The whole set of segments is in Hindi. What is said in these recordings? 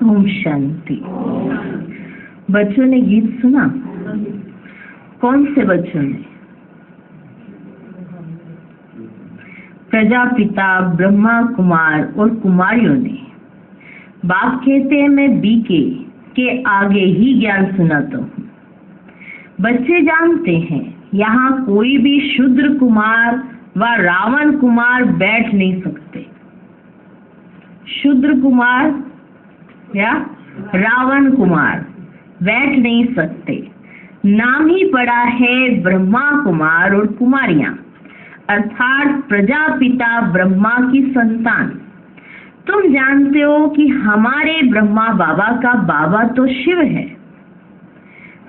ओम शांति। बच्चों ने गीत सुना? कौन से बच्चों ने? प्रजापिता, ब्रह्मा कुमार और कुमारियों ने। बाप कहते हैं मैं बीके के आगे ही ज्ञान सुनाता हूँ। बच्चे जानते हैं यहाँ कोई भी शूद्र कुमार व रावण कुमार बैठ नहीं सकते। शूद्र कुमार या रावण कुमार बैठ नहीं सकते। नाम ही पड़ा है ब्रह्मा कुमार और कुमारियां, अर्थात प्रजापिता ब्रह्मा की संतान। तुम जानते हो कि हमारे ब्रह्मा बाबा का बाबा तो शिव है।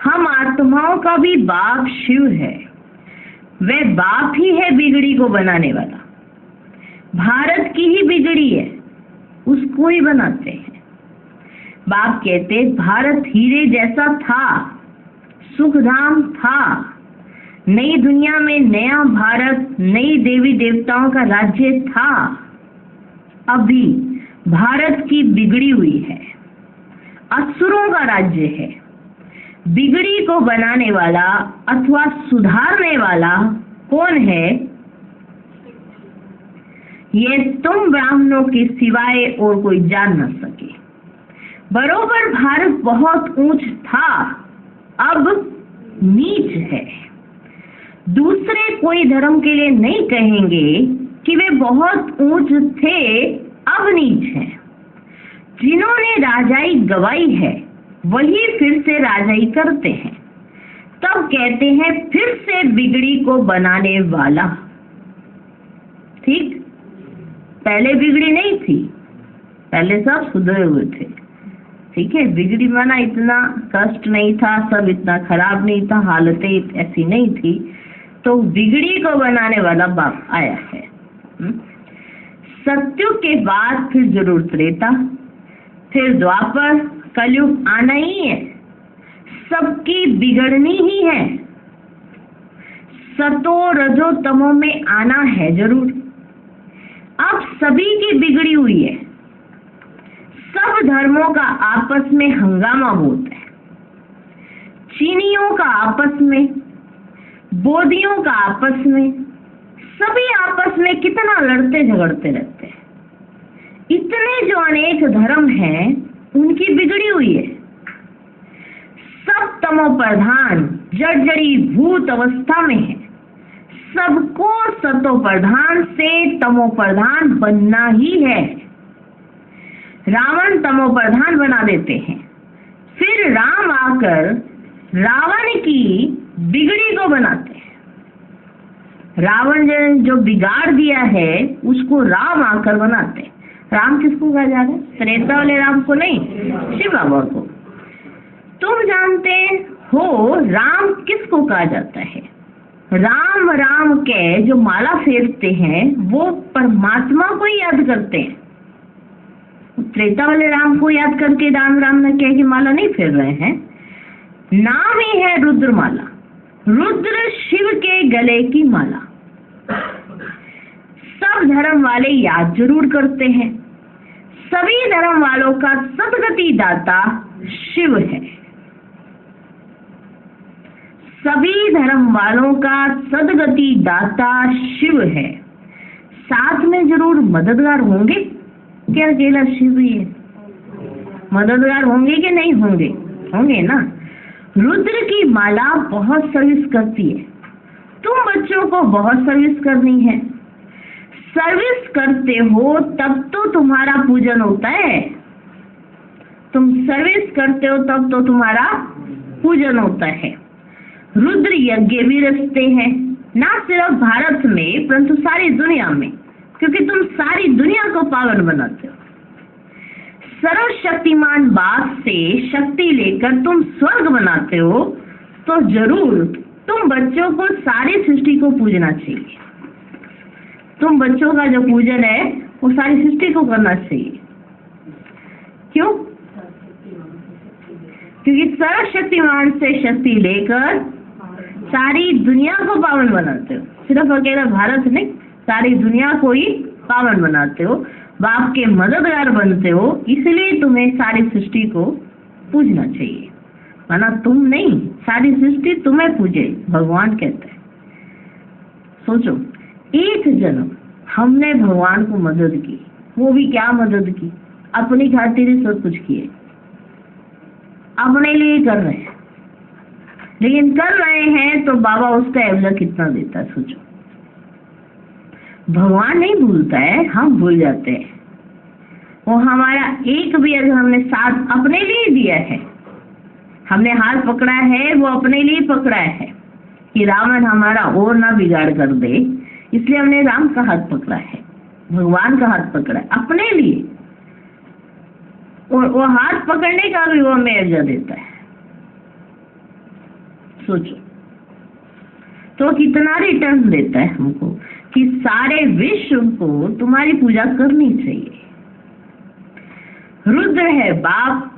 हम आत्माओं का भी बाप शिव है। वह बाप ही है बिगड़ी को बनाने वाला। भारत की ही बिगड़ी है, उसको ही बनाते हैं। बाप कहते भारत हीरे जैसा था, सुखधाम था। नई दुनिया में नया भारत, नई देवी देवताओं का राज्य था। अभी भारत की बिगड़ी हुई है, असुरों का राज्य है। बिगड़ी को बनाने वाला अथवा सुधारने वाला कौन है? ये तुम ब्राह्मणों के सिवाय और कोई जान न सके। बरोबर भारत बहुत ऊंच था, अब नीच है। दूसरे कोई धर्म के लिए नहीं कहेंगे कि वे बहुत ऊंच थे, अब नीच हैं। जिन्होंने राजाई गवाई है वही फिर से राजाई करते हैं। तब कहते हैं फिर से बिगड़ी को बनाने वाला। ठीक, पहले बिगड़ी नहीं थी, पहले सब सुधरे हुए थे। ठीक है, बिगड़ी बना, इतना कष्ट नहीं था, सब इतना खराब नहीं था, हालतें ऐसी नहीं थी। तो बिगड़ी को बनाने वाला बाप आया है। सत्युग के बाद फिर जरूर त्रेता, फिर द्वापर, कलयुग आना ही है। सबकी बिगड़नी ही है। सतो रजो तमो में आना है जरूर। अब सभी की बिगड़ी हुई है। सब धर्मों का आपस में हंगामा होता है। चीनियों का आपस में, बोधियों का आपस में, सभी आपस में कितना लड़ते झगड़ते रहते हैं। इतने जो अनेक धर्म हैं उनकी बिगड़ी हुई है। सब तमो प्रधान जड़ी भूत अवस्था में है। सबको सतो प्रधान से तमो प्रधान बनना ही है। रावण तमो प्रधान बना देते हैं, फिर राम आकर रावण की बिगड़ी को बनाते हैं। रावण ने जो बिगाड़ दिया है उसको राम आकर बनाते हैं। राम किसको कहा जा रहा है? त्रेता वाले राम को नहीं, शिव बाबा को। तुम जानते हो राम किसको कहा जाता है? राम राम के जो माला फेरते हैं वो परमात्मा को ही याद करते हैं। त्रेता वाले राम को याद करके राम राम न कह के माला नहीं फेर रहे हैं। नाम ही है रुद्र माला, रुद्र शिव के गले की माला। सब धर्म वाले याद जरूर करते हैं। सभी धर्म वालों का सदगति दाता शिव है। सभी धर्म वालों का सदगति दाता शिव है। साथ में जरूर मददगार होंगे। क्या अकेला शिव ही है? मददगार होंगे कि नहीं होंगे? होंगे ना। रुद्र की माला बहुत सर्विस करती है। तुम बच्चों को बहुत सर्विस करनी है। सर्विस करते हो तब तो तुम्हारा पूजन होता है। तुम सर्विस करते हो तब तो तुम्हारा पूजन होता है। रुद्र यज्ञ भी रचते हैं, ना सिर्फ भारत में परंतु सारी दुनिया में, क्योंकि तुम सारी दुनिया को पावन बनाते हो। सर्वशक्तिमान बाप से शक्ति लेकर तुम स्वर्ग बनाते हो, तो जरूर तुम बच्चों को सारी सृष्टि को पूजना चाहिए। तुम बच्चों का जो पूजन है वो सारी सृष्टि को करना चाहिए। क्यों? क्योंकि सर्वशक्तिमान से शक्ति लेकर सारी दुनिया को पावन बनाते हो। सिर्फ अकेला भारत नहीं, सारी दुनिया को ही पावन बनाते हो। बाप के मददगार बनते हो, इसलिए तुम्हें सारी सृष्टि को पूजना चाहिए, वरना तुम नहीं, सारी सृष्टि तुम्हें पूजे, भगवान कहते हैं। सोचो, एक जन्म हमने भगवान को मदद की, वो भी क्या मदद की, अपनी खातिर ही सब कुछ किए, अपने लिए कर रहे हैं, लेकिन कर रहे हैं तो बाबा उसका एवजा कितना देता है सोचो। भगवान नहीं भूलता है, हम भूल जाते हैं। वो हमारा एक भी अगर हमने साथ अपने लिए दिया है, हमने हाथ पकड़ा है, वो अपने लिए पकड़ा है कि रावण हमारा और ना बिगाड़ कर दे, इसलिए हमने राम का हाथ पकड़ा है, भगवान का हाथ पकड़ा है अपने लिए, और वो हाथ पकड़ने का भी वो हमें एवजा देता है। सोचो तो कितना रिटर्न देता है हमको कि सारे विश्व को तुम्हारी पूजा करनी चाहिए। रुद्र है बाप,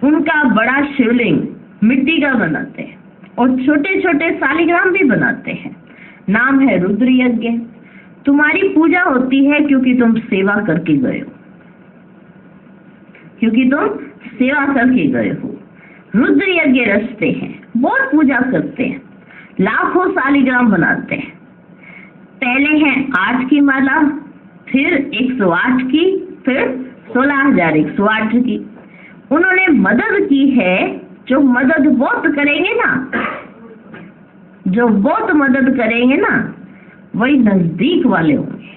उनका बड़ा शिवलिंग मिट्टी का बनाते हैं और छोटे छोटे शालिग्राम भी बनाते हैं, नाम है रुद्र यज्ञ। तुम्हारी पूजा होती है क्योंकि तुम सेवा करके गए हो, क्योंकि तुम सेवा करके गए हो। रुद्र यज्ञ रचते हैं, बहुत पूजा करते हैं, लाखों शालिग्राम बनाते हैं। पहले है 8 की माला, फिर 108 की, फिर 16,108 की। उन्होंने मदद की है, जो मदद बहुत करेंगे ना, जो बहुत मदद करेंगे ना, वही नजदीक वाले होंगे।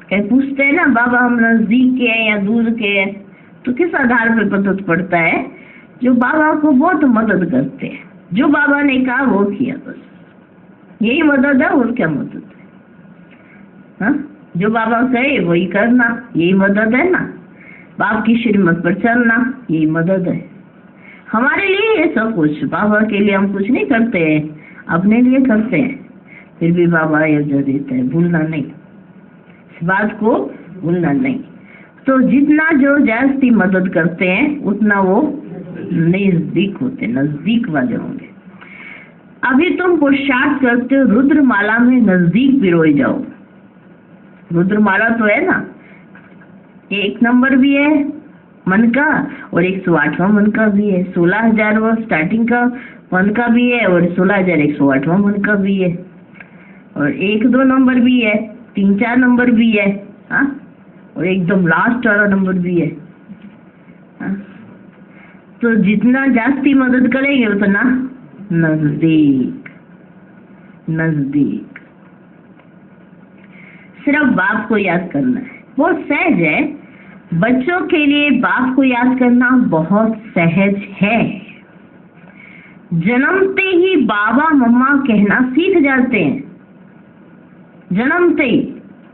कहीं पूछते हैं ना बाबा हम नजदीक के हैं या दूर के हैं, तो किस आधार पर पता पड़ता है? जो बाबा को बहुत मदद करते हैं, जो बाबा ने कहा वो किया, बस यही मदद है, और क्या मदद है? हाँ, जो बाबा कहे वही करना, यही मदद है ना। बाप की श्रीमत पर चलना, यही मदद है हमारे लिए। ये सब कुछ बाबा के लिए हम कुछ नहीं करते हैं, अपने लिए करते हैं, फिर भी बाबा ये जो देते हैं, भूलना नहीं, इस बात को भूलना नहीं। तो जितना जो जास्ती मदद करते हैं उतना वो नजदीक होते, नजदीक वाले होंगे। अभी तुम पुरुषार्थ करते हो, रुद्र माला में नजदीक पिरोए जाओ। रुद्र माला तो है ना, 1 नंबर भी है मन का और 108वां मन का भी है, 16,000वां स्टार्टिंग का मन का भी है और 16,108वां मन का भी है, और 1-2 नंबर भी है, 3-4 नंबर भी है, हाँ, और एकदम लास्ट वाला नंबर भी है, हाँ? तो जितना जास्ती मदद करेंगे उतना नजदीक नजदीक। सिर्फ बाप को याद करना है, वो सहज है। बच्चों के लिए बाप को याद करना बहुत सहज है। जन्मते ही बाबा मम्मा कहना सीख जाते हैं, जन्मते ही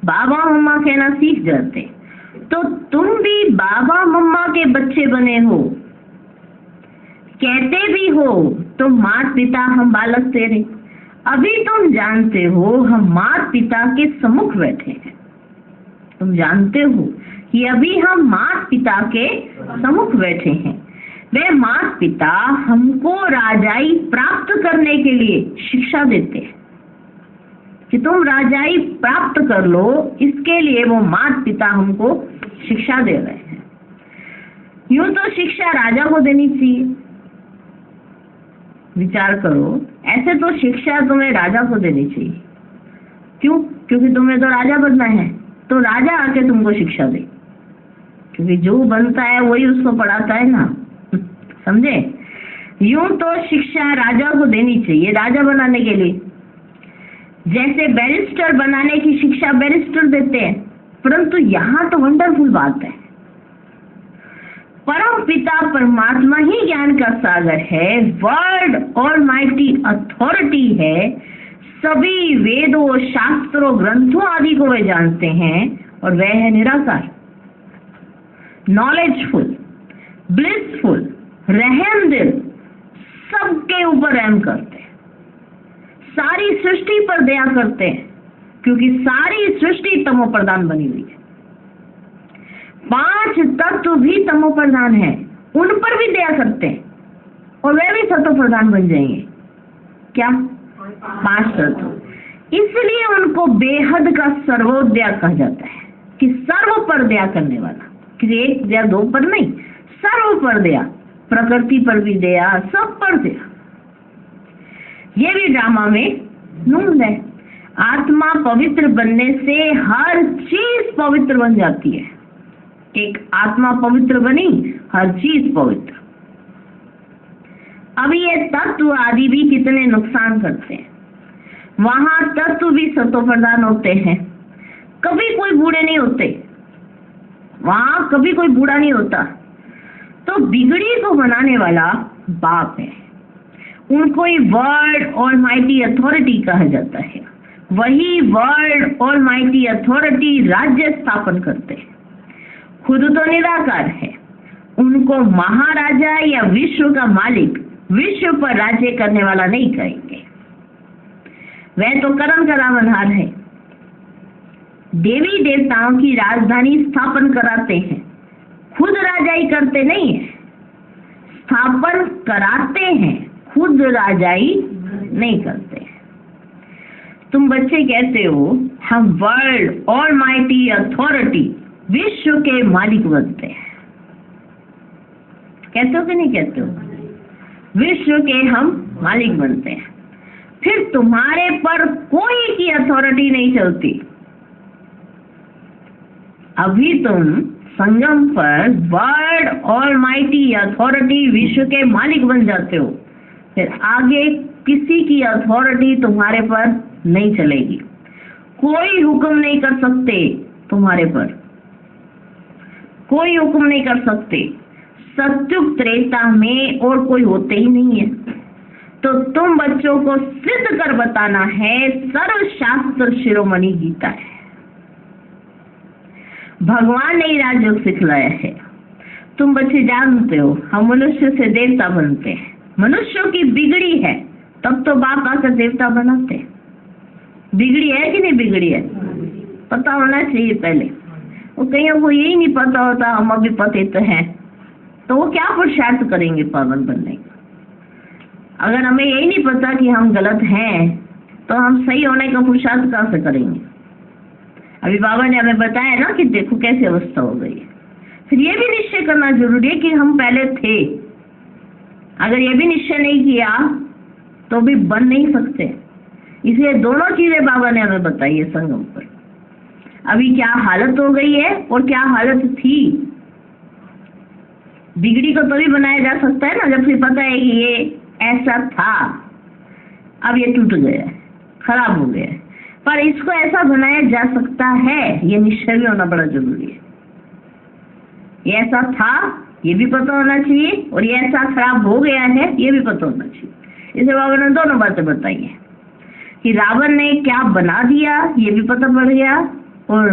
बाबा मम्मा कहना सीख जाते हैं। तो तुम भी बाबा मम्मा के बच्चे बने हो, कहते भी हो तुम माता पिता हम बालक तेरे। अभी तुम जानते हो हम माता पिता के सम्मुख बैठे हैं, तुम जानते हो कि अभी हम माता पिता के सम्मुख बैठे हैं। वे माता पिता हमको राजाई प्राप्त करने के लिए शिक्षा देते हैं कि तुम राजाई प्राप्त कर लो, इसके लिए वो माता पिता हमको शिक्षा दे रहे हैं। यूं तो शिक्षा राजा को देनी चाहिए, विचार करो, ऐसे तो शिक्षा तुम्हें राजा को देनी चाहिए। क्यों? क्योंकि तुम्हें तो राजा बनना है, तो राजा आके तुमको शिक्षा दे, क्योंकि जो बनता है वही उसको पढ़ाता है ना, समझे? यूं तो शिक्षा राजा को देनी चाहिए, राजा बनाने के लिए। जैसे बैरिस्टर बनाने की शिक्षा बैरिस्टर देते हैं, परंतु यहाँ तो वंडरफुल बात है, परम पिता परमात्मा ही ज्ञान का सागर है, वर्ड ऑलमाइटी अथॉरिटी है। सभी वेदों शास्त्रों ग्रंथों आदि को वे जानते हैं, और वह है निराकार, नॉलेजफुल, ब्लिसफुल, रहमदिल, सबके ऊपर रहम करते हैं, सारी सृष्टि पर दया करते हैं, क्योंकि सारी सृष्टि तमो प्रधान बनी हुई है। 5 तत्व भी तमो प्रधान है, उन पर भी दया करते हैं और वे भी सतो प्रधान बन जाएंगे। क्या? 5 तत्व। इसलिए उनको बेहद का सर्वोदया कहा जाता है कि सर्व पर दया करने वाला, कि एक या दो पर नहीं, सर्व पर दया, प्रकृति पर भी दया, सब पर दया। ये भी ड्रामा में नून है। आत्मा पवित्र बनने से हर चीज पवित्र बन जाती है। एक आत्मा पवित्र बनी, हर चीज पवित्र। अब ये तत्व आदि भी कितने नुकसान करते हैं। वहां तत्व भी सतो प्रधान होते हैं, कभी कोई बूढ़े नहीं होते, वहां कभी कोई बूढ़ा नहीं होता। तो बिगड़ी को बनाने वाला बाप है, उनको ही वर्ड और माइटी अथॉरिटी कहा जाता है। वही वर्ड और माइटी अथॉरिटी राज्य स्थापन करते हैं। खुद तो निराकार है, उनको महाराजा या विश्व का मालिक, विश्व पर राज्य करने वाला नहीं कहेंगे। वह तो कर्म का रावणहार है। देवी देवताओं की राजधानी स्थापन कराते हैं, खुद राजाई करते नहीं है। स्थापन कराते हैं, खुद राजाई नहीं करते। तुम बच्चे कहते हो हम वर्ल्ड और माइटी अथॉरिटी, विश्व के मालिक बनते हैं, कहते हो कि नहीं कहते हो? विश्व के हम मालिक बनते हैं। फिर तुम्हारे पर कोई की अथॉरिटी नहीं चलती। अभी तुम संगम पर वर्ड और माइटी अथॉरिटी, विश्व के मालिक बन जाते हो, फिर आगे किसी की अथॉरिटी तुम्हारे पर नहीं चलेगी। कोई हुक्म नहीं कर सकते तुम्हारे पर, कोई हुक्म नहीं कर सकते। सत्युग त्रेता में और कोई होते ही नहीं है। तो तुम बच्चों को सिद्ध कर बताना है, सर्वशास्त्र शिरोमणि गीता है। भगवान ने राजयोग सिखलाया है। तुम बच्चे जानते हो हम मनुष्य से देवता बनते हैं। मनुष्यों की बिगड़ी है, तब तो बाप आकर देवता बनाते हैं। बिगड़ी है कि नहीं बिगड़ी है, पता होना चाहिए पहले। वो कईयों को यही नहीं पता होता, हम अभी पतित हैं, तो वो क्या पुरुषार्थ करेंगे पावन बनने का। अगर हमें यही नहीं पता कि हम गलत हैं, तो हम सही होने का पुरुषार्थ कहाँ से करेंगे। अभी बाबा ने हमें बताया ना कि देखो कैसी अवस्था हो गई है। फिर ये भी निश्चय करना जरूरी है कि हम पहले थे। अगर ये भी निश्चय नहीं किया तो भी बन नहीं सकते। इसलिए दोनों चीजें बाबा ने हमें बताई है संगम पर। अभी क्या हालत हो गई है और क्या हालत थी। बिगड़ी को तभी बनाया जा सकता है ना जब फिर पता है कि ये ऐसा था, अब ये टूट गया है, खराब हो गया है। पर इसको ऐसा बनाया जा सकता है, ये निश्चय भी होना बड़ा जरूरी है। ये ऐसा था, ये भी पता होना चाहिए, और ये ऐसा खराब हो गया है, ये भी पता होना चाहिए। इसे बाबा ने दोनों बातें बताई है कि रावण ने क्या बना दिया, ये भी पता पड़ गया, और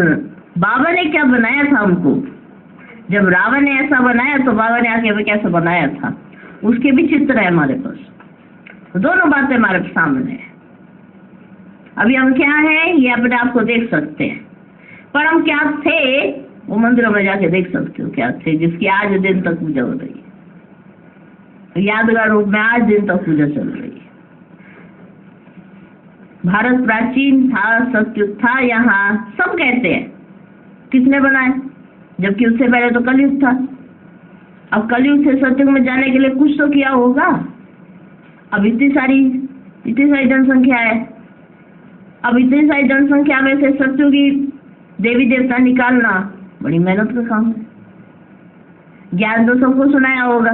बाबा ने क्या बनाया था हमको। जब रावण ने ऐसा बनाया तो बाबा ने आके कैसा बनाया था, उसके भी चित्र है हमारे पास। दोनों बातें हमारे सामने है। अभी हम क्या हैं ये अपने आप को देख सकते हैं, पर हम क्या थे वो मंदिरों में जाके देख सकते हो क्या थे, जिसकी आज दिन तक पूजा हो रही है। यादगार रूप में आज दिन तक पूजा चल रही है। भारत प्राचीन था, सत्युग था, यहाँ सब कहते हैं किसने बनाया, जबकि उससे पहले तो कलयुग था। अब कलयुग से सत्युग में जाने के लिए कुछ तो किया होगा। अब इतनी सारी जनसंख्या है। अब इतनी सारी जनसंख्या में से सत्युगी देवी देवता निकालना बड़ी मेहनत का काम है। ज्ञान तो सबको सुनाया होगा,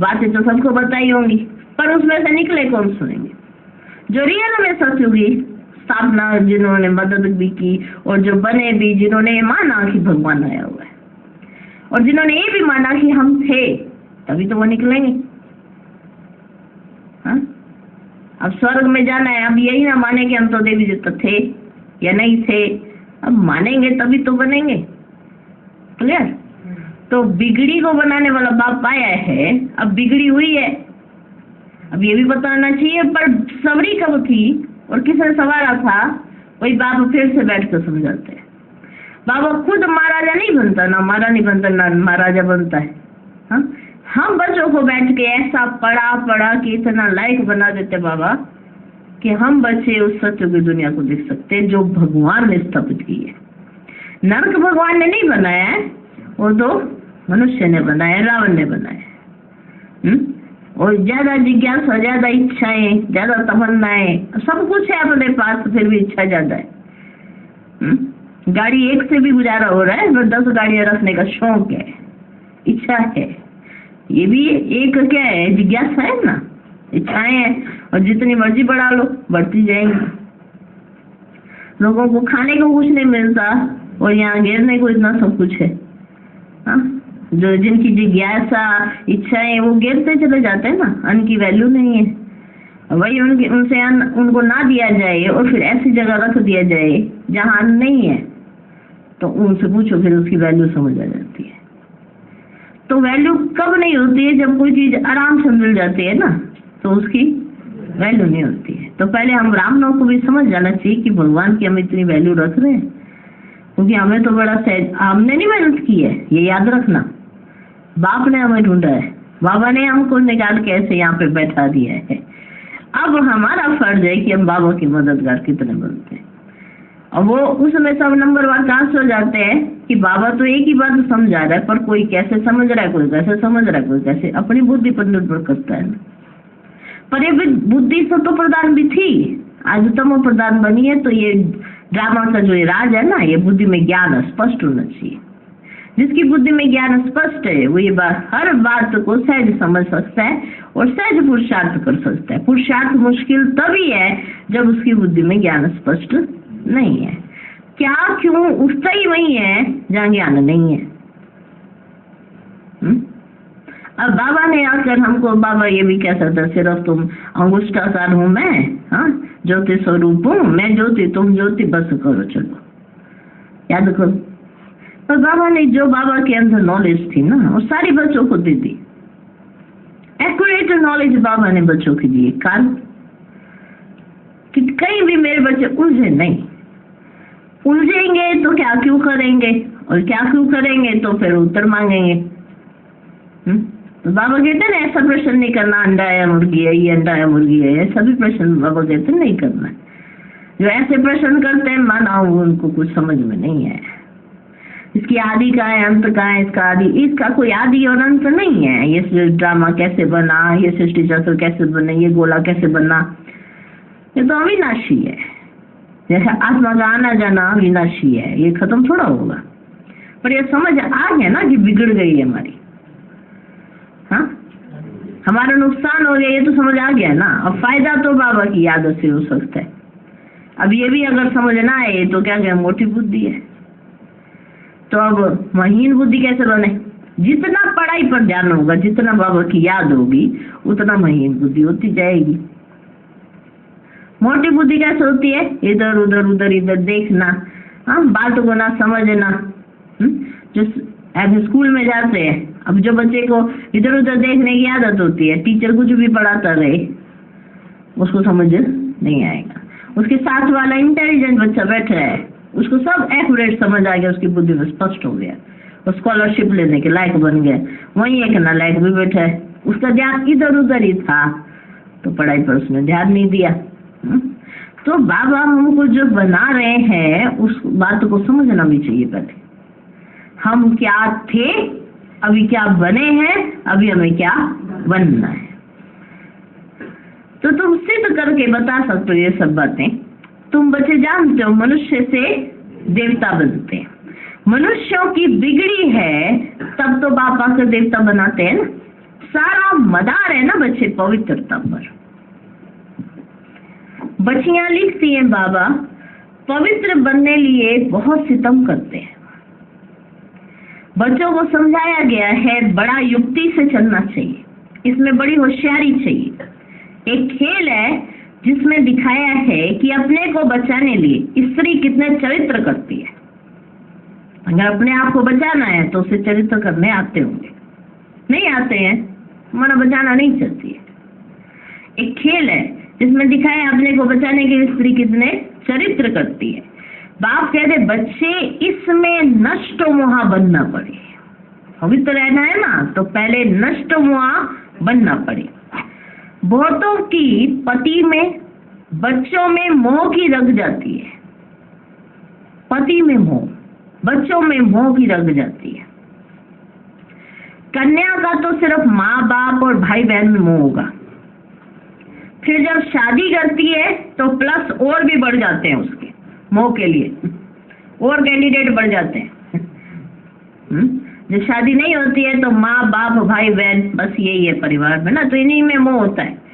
बातें तो सबको बताई होंगी, पर उसमें से निकले कौन सुनेंगे। जो रियल में सत्युगी स्थापना जिन्होंने मदद भी की, और जो बने भी, जिन्होंने माना कि भगवान आया हुआ है, और जिन्होंने ये भी माना कि हम थे, तभी तो वो निकलेंगे। हाँ? अब स्वर्ग में जाना है, अब यही ना माने कि हम तो देवी देवता थे या नहीं थे, अब मानेंगे तभी तो बनेंगे। क्लियर? तो बिगड़ी को बनाने वाला बाप आया है, अब बिगड़ी हुई है। अब ये भी पता होना चाहिए, पर सवरी कब थी और किसने सवारा था, वही बाबा फिर से बैठ कर समझाते हैं। बाबा खुद महाराजा नहीं बनता, ना महाराजा नहीं बनता, ना महाराजा बनता है। हाँ? हम बच्चों को बैठ के ऐसा पढ़ा कि इतना लायक बना देते बाबा कि हम बच्चे उस सत्य की दुनिया को देख सकते हैं जो भगवान ने स्थापित की है। नरक भगवान ने नहीं बनाया है, वो तो मनुष्य ने बनाया, रावण ने बनाया। और ज्यादा जिज्ञासा, ज्यादा इच्छाएं, ज्यादा तमन्नाएं, सब कुछ है अपने पास, फिर भी इच्छा ज्यादा है। गाड़ी एक से भी गुजारा हो रहा है, पर 10 गाड़ियां रखने का शौक है, इच्छा है। ये भी एक क्या है, जिज्ञासा है ना, इच्छाएं हैं। और जितनी मर्जी बढ़ा लो, बढ़ती जाएंगी। लोगों को खाने को कुछ नहीं मिलता और यहाँ गिरने को इतना सब कुछ है। हाँ, जो जिनकी जिज्ञासा, इच्छाएं, वो गिरते चले जाते हैं ना, अन्न की वैल्यू नहीं है। वही उनसे अन्न उनको ना दिया जाए और फिर ऐसी जगह रख दिया जाए जहाँ अन्न नहीं है, तो उनसे पूछो, फिर उसकी वैल्यू समझ आ जाती है। तो वैल्यू कब नहीं होती है? जब कोई चीज आराम से मिल जाती है ना, तो उसकी वैल्यू नहीं होती है। तो पहले हम रामनाम को भी समझ जाना चाहिए कि भगवान की हम इतनी वैल्यू रख रहे हैं, क्योंकि हमें तो बड़ा सहज, हमने नहीं मेहनत की है, ये याद रखना। बाप ने हमें ढूंढा है, बाबा ने हमको निकाल के ऐसे यहाँ पे बैठा दिया है। अब हमारा फर्ज है कि हम बाबा की मददगार कितने बनते हैं। और वो उसमें सब नंबरवार ट्रांसफर हो जाते हैं कि बाबा तो एक ही बात समझा रहा है, पर कोई कैसे समझ रहा है, कोई कैसे समझ रहा है, कोई कैसे, अपनी बुद्धि पर निर्भर करता है। पर ये बुद्धि सत्व प्रधान भी थी, आज तमो प्रधान बनी है। तो ये ड्रामा का जो ये राज है ना, ये बुद्धि में ज्ञान स्पष्ट होना चाहिए। जिसकी बुद्धि में ज्ञान स्पष्ट है, वो ये बात, हर बात को सहज समझ सकता है और सहज पुरुषार्थ कर सकता है। पुरुषार्थ मुश्किल तभी है जब उसकी बुद्धि में ज्ञान स्पष्ट नहीं है। क्या क्यों उठता ही वही है जहाँ ज्ञान नहीं है। अब बाबा ने आकर हमको, बाबा ये भी कह सकता, सिर्फ तुम अंगुष्ठाकार हूँ मैं, हाँ, ज्योति स्वरूप हूँ मैं, ज्योति तुम ज्योति, बस करो, चलो याद करो। पर बाबा ने जो बाबा के अंदर नॉलेज थी ना, वो सारी बच्चों को दे दी। एक्यूरेट नॉलेज बाबा ने बच्चों की दी, काल कि कहीं भी मेरे बच्चे उलझे नहीं। उलझेंगे तो क्या क्यों करेंगे, और क्या क्यों करेंगे तो फिर उत्तर मांगेंगे। तो बाबा कहते हैं ना, ऐसा प्रश्न नहीं करना, अंडा है मुर्गी है, ये अंडा है मुर्गी है, ऐसा भी प्रश्न बाबा कहते हैं नहीं करना। जो ऐसे प्रश्न करते हैं, माना उनको कुछ समझ में नहीं है। इसकी आदि का है, अंत का है, इसका आदि, इसका कोई आदि और अंत नहीं है। ये ड्रामा कैसे बना, ये सृष्टि चक्र कैसे बने, ये गोला कैसे बना, ये तो अविनाशी है। जैसे आत्मा का आना जाना अविनाशी है, ये खत्म थोड़ा होगा। पर ये समझ आ गया ना कि बिगड़ गई है हमारी, हाँ, हमारा नुकसान हो गया, ये तो समझ आ गया ना। अब फायदा तो बाबा की आदत से हो सकता है। अब ये भी अगर समझ ना आए तो क्या क्या मोटी बुद्धि है। तो अब महीन बुद्धि कैसे बने? जितना पढ़ाई पर ध्यान होगा, जितना बाबा की याद होगी, उतना महीन बुद्धि होती जाएगी। मोटी बुद्धि कैसे होती है? इधर उधर उधर इधर देखना, हाँ, बात को ना समझना। जो ऐसे स्कूल में जाते हैं, अब जो बच्चे को इधर उधर देखने की आदत होती है, टीचर कुछ भी पढ़ाता रहे, उसको समझ नहीं आएगा। उसके साथ वाला इंटेलिजेंट बच्चा बैठा है, उसको सब एक्यूरेट समझ आ गया, उसकी बुद्धि में स्पष्ट हो गया, वो स्कॉलरशिप लेने के लायक बन गया। वहीं एक नालायक भी बैठा है, उसका ध्यान इधर उधर ही था, तो पढ़ाई पर उसने ध्यान नहीं दिया। तो बाबा हमको जो बना रहे हैं, उस बात को समझना भी चाहिए। पहले हम क्या थे, अभी क्या बने हैं, अभी हमें क्या बनना है। तो तुम सिद्ध करके बता सकते हो ये सब बातें। तुम बच्चे जानते हो, मनुष्य से देवता बनते हैं। मनुष्यों की बिगड़ी है, तब तो बापा को देवता बनाते हैं ना। सारा मदार है ना बच्चे पवित्रता पर। बच्चियां लिखती हैं, बाबा पवित्र बनने लिए बहुत सितम करते हैं। बच्चों को समझाया गया है, बड़ा युक्ति से चलना चाहिए, इसमें बड़ी होशियारी चाहिए। एक खेल है जिसमें दिखाया है कि अपने को बचाने लिए स्त्री कितने चरित्र करती है। अगर अपने आप को बचाना है तो उसे चरित्र करने आते होंगे, नहीं आते हैं, मना बचाना नहीं चाहती है। एक खेल है जिसमें दिखाया है अपने को बचाने के लिए स्त्री कितने चरित्र करती है। बाप कहते बच्चे इसमें नष्ट मुहा बनना पड़े। पवित्र रहना है ना, तो पहले नष्ट मुहा बनना पड़े। बहुतों की पति में बच्चों में मोह की रग जाती है, पति में मोह, बच्चों में मोह की रग जाती है। कन्या का तो सिर्फ माँ बाप और भाई बहन में मोह होगा, फिर जब शादी करती है तो प्लस और भी बढ़ जाते हैं उसके मोह के लिए, और कैंडिडेट बढ़ जाते हैं। जब शादी नहीं होती है तो माँ बाप भाई बहन बस यही है परिवार में ना, तो इन्हीं में मोह होता है।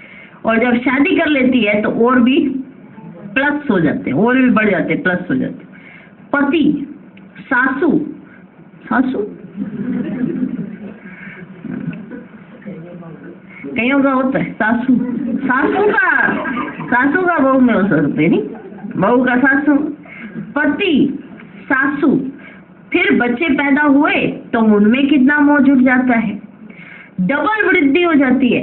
और जब शादी कर लेती है तो और भी प्लस हो जाते हैं, और भी बढ़ जाते हैं, प्लस हो जाते हैं। पति, सासू, सासू कईयों का होता है सासू, सासू का बहू में हो सकते नहीं, बहू का सासू, पति, सासू, फिर बच्चे पैदा हुए तो उनमें कितना मोह जुट जाता है, डबल वृद्धि हो जाती है।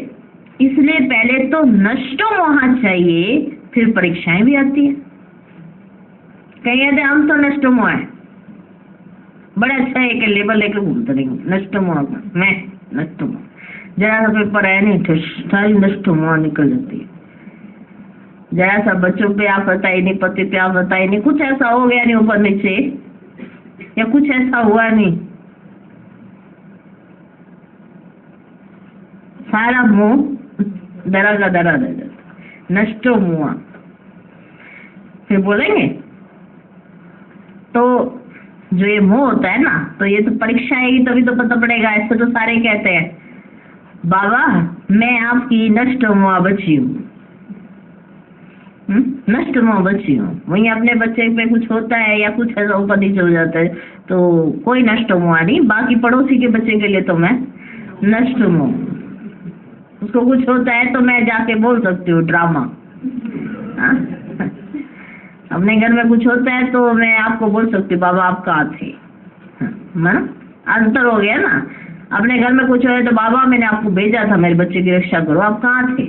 इसलिए पहले तो नष्टो मोह चाहिए, फिर परीक्षाएं भी आती है। कहीं कहते हम तो नष्टो मोह है, बड़ा अच्छा है कि लेबल लेकर घूमते रहेंगे नष्टो मोह, मैं नष्टो मोह, जरा सा पेपर आया नहीं सारी नष्टो मोह निकल जाती है। जरा सा बच्चों पे आफत आई नहीं, पति पे आफत आई नहीं, कुछ ऐसा हो गया नहीं ऊपर नीचे, या कुछ ऐसा हुआ नहीं, सारा मोह दरा का दरा रह जाता, नष्टो मोह। फिर बोलेंगे तो जो ये मोह होता है ना, तो ये तो परीक्षा आएगी तभी तो पता पड़ेगा। ऐसे तो सारे कहते हैं बाबा मैं आपकी नष्ट मोह बची हूँ, नष्ट मोह बची हूँ। वहीं अपने बच्चे पे कुछ होता है या कुछ ऐसा ऊपर नीचे हो जाता है तो कोई नष्ट मोह नहीं, बाकी पड़ोसी के बच्चे के लिए तो मैं नष्ट मोह। उसको कुछ होता है तो मैं जाके बोल सकती हूँ ड्रामा, अपने घर में कुछ होता है तो मैं आपको बोल सकती हूँ बाबा आप कहाँ थे, अंतर हो गया ना। अपने घर में कुछ हो तो बाबा मैंने आपको भेजा था मेरे बच्चे की रक्षा करो, आप कहाँ थे।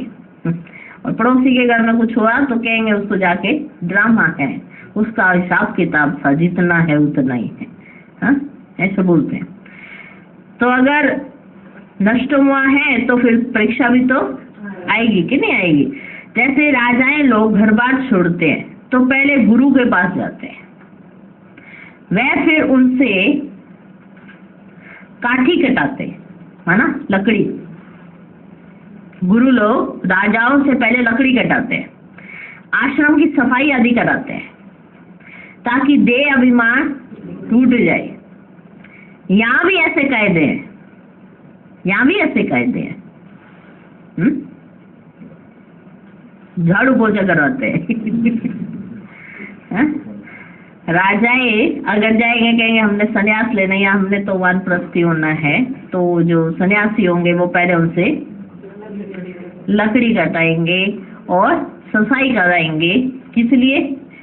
और पड़ोसी के घर में कुछ हुआ तो कहेंगे उसको जाके ड्रामा है, उसका हिसाब किताब था, जितना है उतना ही है, हाँ ऐसे बोलते हैं। तो अगर नष्ट हुआ है तो फिर परीक्षा भी तो आएगी कि नहीं आएगी। जैसे राजाएं लोग घर बार छोड़ते हैं तो पहले गुरु के पास जाते हैं, वह फिर उनसे काठी कटाते है ना, लकड़ी। गुरु लोग राजाओं से पहले लकड़ी कटाते हैं, आश्रम की सफाई आदि कराते हैं ताकि देह अभिमान टूट जाए। यहाँ भी ऐसे कायदे हैं, यहाँ भी ऐसे कायदे हैं, झाड़ू पोछा करवाते हैं। राजाए अगर जाएंगे कहेंगे हमने सन्यास लेना या हमने तो वानप्रस्थी होना है, तो जो सन्यासी होंगे वो पहले उनसे लकड़ी कटाएंगे और सफाई कराएंगे, किस लिए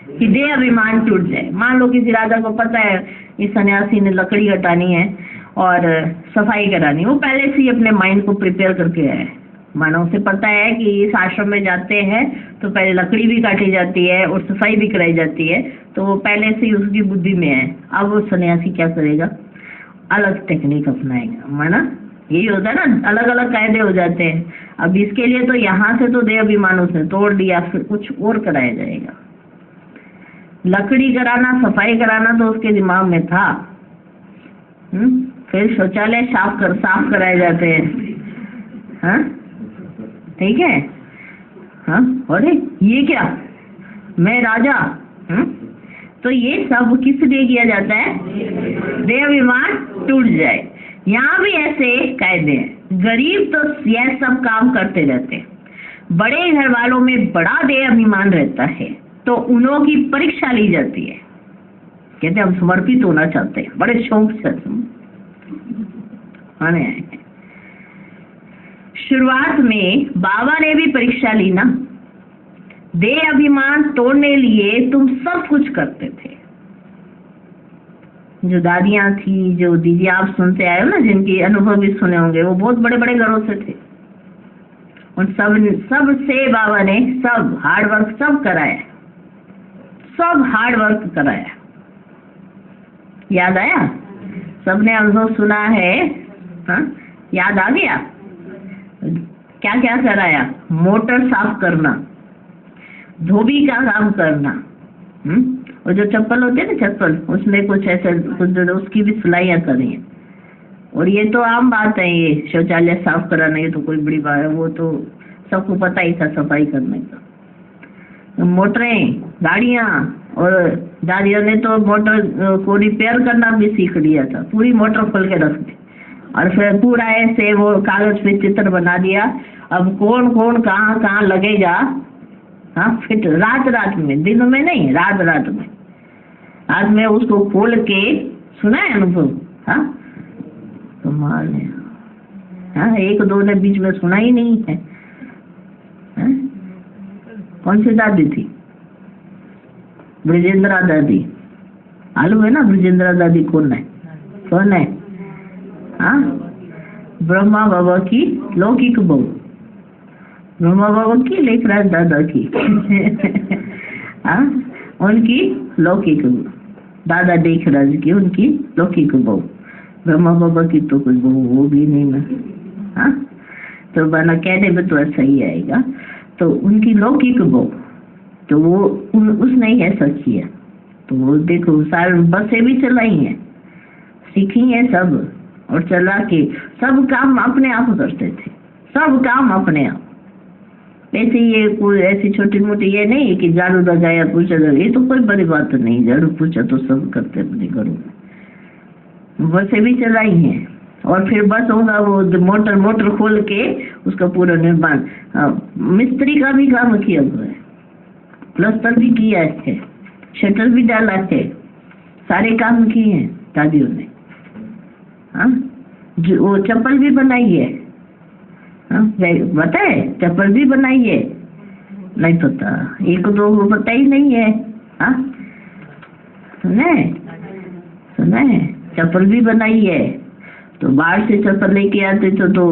कि देह अभिमान टूट जाए। मान लो किसी राजा को पता है इस सन्यासी ने लकड़ी कटानी है और सफाई करानी, वो पहले से ही अपने माइंड को प्रिपेयर करके आया है। मानो उसे पता है कि इस आश्रम में जाते हैं तो पहले लकड़ी भी काटी जाती है और सफाई भी कराई जाती है, तो वो पहले से ही उसकी बुद्धि में है। अब वो सन्यासी क्या करेगा, अलग टेक्निक अपनाएगा, माना यही होता है ना, अलग अलग कायदे हो जाते हैं। अब इसके लिए तो यहाँ से तो देह अभिमान उसने तोड़ दिया, फिर कुछ और कराया जाएगा। लकड़ी कराना सफाई कराना तो उसके दिमाग में था, फिर शौचालय साफ कराए जाते हैं, हाँ ठीक है, हाँ। अरे ये क्या, मैं राजा, तो ये सब किस लिए किया जाता है, देह अभिमान टूट जाए। यहाँ भी ऐसे कायदे हैं। गरीब तो यह सब काम करते रहते हैं, बड़े घर वालों में बड़ा देह अभिमान रहता है तो उन्हों की परीक्षा ली जाती है। कहते हम समर्पित होना चाहते हैं, बड़े शौक से आने आए। शुरुआत में बाबा ने भी परीक्षा ली ना, देह अभिमान तोड़ने लिए तुम सब कुछ करते थे। जो दादियां थी, जो दीदी आप सुनते आए हो ना, जिनके अनुभव भी सुने होंगे, वो बहुत बड़े बड़े घरों से थे। उन सब से बाबा ने सब हार्ड वर्क सब कराया, सब हार्ड वर्क कराया। याद आया, सबने अनुभव सुना है, हाँ याद आ गया। क्या क्या कराया, मोटर साफ करना, धोबी का काम करना। और जो चप्पल होते हैं ना चप्पल, उसमें कुछ ऐसे कुछ उसकी भी सिलाइयाँ करी हैं। और ये तो आम बात है, ये शौचालय साफ कराना ये तो कोई बड़ी बात है, वो तो सबको पता ही था सफाई करने का। मोटरें, गाड़ियाँ, और दादियों ने तो मोटर को रिपेयर करना भी सीख लिया था। पूरी मोटर खोल के रख दी और फिर पूरा ऐसे वो कागज पे चित्र बना दिया। अब कौन कौन कहाँ कहाँ लगेगा, हाँ फिट रात रात में, दिन में नहीं, रात रात में। आज मैं उसको खोल के सुना है अनुभव, हाँ कमाल है। हाँ एक दो ने बीच में सुना ही नहीं है। हाँ? कौन सी दादी थी? ब्रजेंद्रा दादी। मालूम है ना ब्रजेंद्रा दादी कौन है? कौन है? हाँ ब्रह्मा बाबा की लौकिक बहू, ब्रह्मा बाबा की लेखराज दादा की हाँ उनकी लौकिक बहू, दादा लेखराज की उनकी लौकिक बहू। ब्रह्मा बाबा की तो कोई बहू हो भी नहीं मैं, हाँ तो बना कहने में तो ऐसा ही आएगा। तो उनकी लौकिक बहू, तो वो उसने ही ऐसा किया। तो वो देखो सारे बसें भी चलाई हैं, सीखी हैं सब, और चला के सब काम अपने आप करते थे, सब काम अपने आप। ऐसे ये कोई ऐसी छोटी मोटी ये नहीं कि झाड़ू लगाया पूछा, ये तो कोई बड़ी बात नहीं, झाड़ू पूछा तो सब करते अपने घरों में। बसें भी चलाई हैं, और फिर बस होगा वो मोटर खोल के उसका पूरा निर्माण। मिस्त्री का भी काम किया हुआ है, प्लस्तर भी किया है, शटर भी डाला है, सारे काम किए हैं दादियों ने। हाँ जो वो चप्पल भी बनाई है, हाँ पता है चप्पल भी बनाई है? नहीं पता, एक दो को पता ही नहीं है। हाँ सुना है चप्पल भी बनाई है। तो बाहर से चप्पल लेके आते तो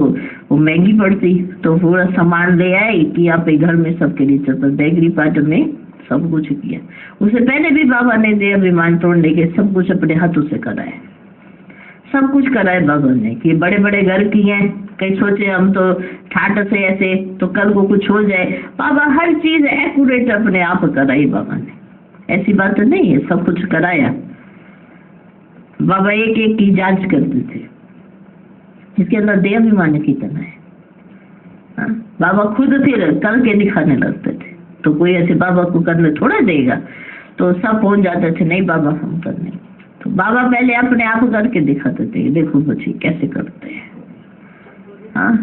वो महंगी पड़ती, तो पूरा सामान ले आए कि आप घर में सबके लिए चप्पल, बेकरी पार्ट में सब कुछ किया। उससे पहले भी बाबा ने दे अभिमान तोड़ने के सब कुछ अपने हाथों से कराया, सब कुछ कराए बाबा ने। कि बड़े बड़े घर किए हैं, कहीं सोचे हम तो ठाट से ऐसे तो कल को कुछ हो जाए, बाबा हर चीज एक्यूरेट अपने आप कराई बाबा ने, ऐसी बात नहीं है, सब कुछ कराया। बाबा एक एक की जांच करते थे, इसके अंदर देह अभिमान कितना है। हाँ? बाबा खुद फिर करके दिखाने लगते थे, तो कोई ऐसे बाबा को करने थोड़ा देगा, तो सब पहुंच जाते थे नहीं बाबा हम करने। तो बाबा पहले अपने आप करके दिखाते थे, देखो बच्चे कैसे करते हैं। हाँ